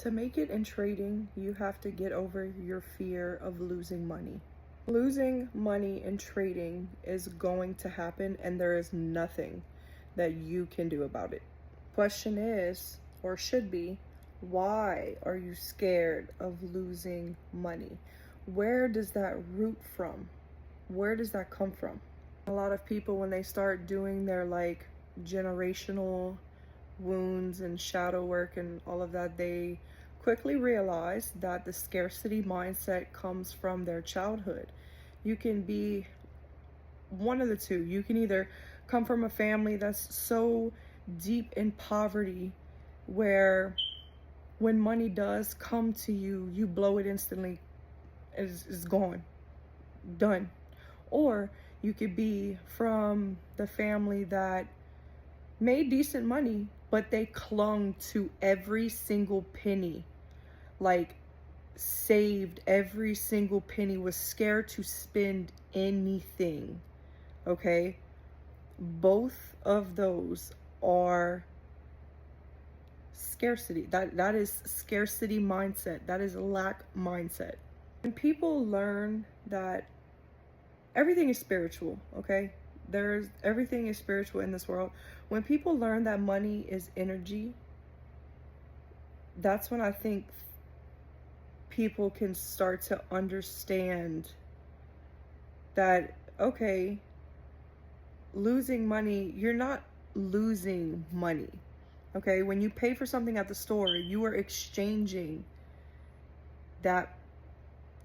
To make it in trading, you have to get over your fear of losing money. Losing money in trading is going to happen, and there is nothing that you can do about it. Question is, or should be, why are you scared of losing money? Where does that root from? Where does that come from? A lot of people, when they start doing their like generational wounds and shadow work and all of that, they quickly realize that the scarcity mindset comes from their childhood. You can be one of the two. You can either come from a family that's so deep in poverty where when money does come to you, you blow it instantly. It's gone, done. Or you could be from the family that made decent money, but they clung to every single penny, like saved every single penny, was scared to spend anything. Okay? Both of those are scarcity. That is scarcity mindset. That is lack mindset. When people learn that everything is spiritual, okay? Everything is spiritual in this world. When people learn that money is energy, that's when I think people can start to understand that, okay, losing money, you're not losing money. Okay, when you pay for something at the store, you are exchanging that,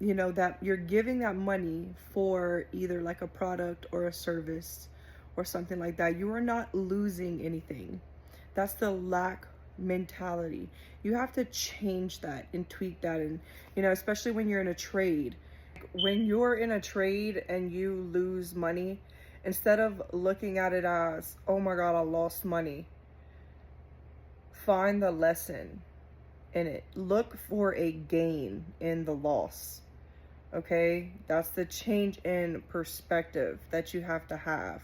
that you're giving that money for either like a product or a service or something like that. You are not losing anything. That's the lack mentality. You have to change that and tweak that. And, especially when you're in a trade. When you're in a trade and you lose money, instead of looking at it as, oh my God, I lost money, find the lesson in it. Look for a gain in the loss. Okay? That's the change in perspective that you have to have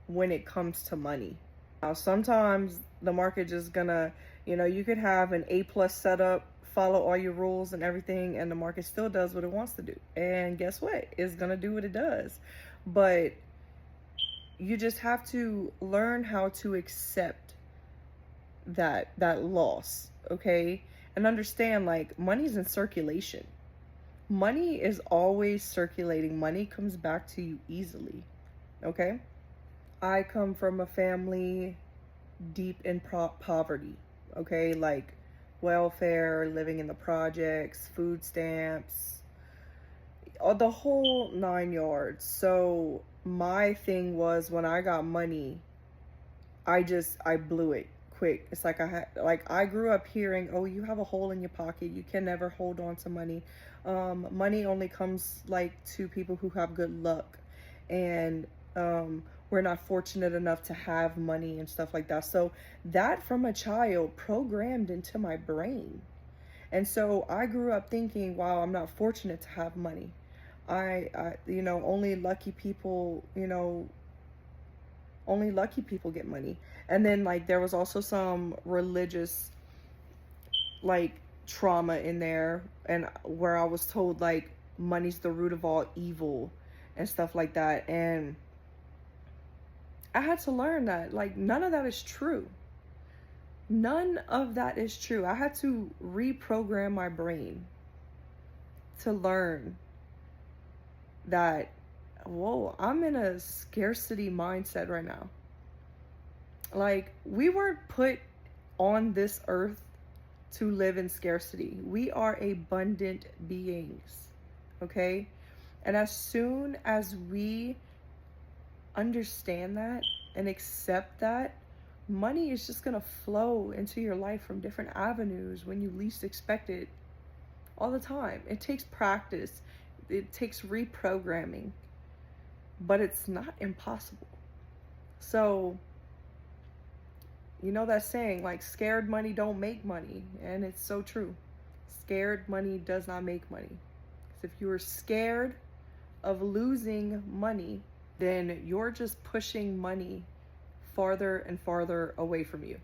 when it comes to money. Now, sometimes the market just gonna, you could have an A+ setup, follow all your rules and everything, and the market still does what it wants to do. And guess what? It's gonna do what it does. But you just have to learn how to accept that loss, okay? And understand, like, money's in circulation. Money is always circulating. Money comes back to you easily, okay? I come from a family deep in poverty, okay? Like welfare, living in the projects, food stamps, the whole 9 yards. So my thing was, when I got money, I blew it quick. It's like I grew up hearing, oh, you have a hole in your pocket. You can never hold on to money. Money only comes like to people who have good luck. And we're not fortunate enough to have money and stuff like that. So that, from a child, programmed into my brain. And so I grew up thinking, wow, I'm not fortunate to have money. Only lucky people, only lucky people get money. And then, like, there was also some religious, like, trauma in there, and where I was told, like, money's the root of all evil and stuff like that. And I had to learn that, like, none of that is true. None of that is true. I had to reprogram my brain to learn that, whoa, I'm in a scarcity mindset right now. Like, we weren't put on this earth to live in scarcity. We are abundant beings, okay? And as soon as we understand that and accept that, money is just gonna flow into your life from different avenues when you least expect it, all the time. It takes practice, it takes reprogramming, but it's not impossible. So, that saying, like, scared money don't make money, and it's so true. Scared money does not make money. Because if you are scared of losing money, then you're just pushing money farther and farther away from you.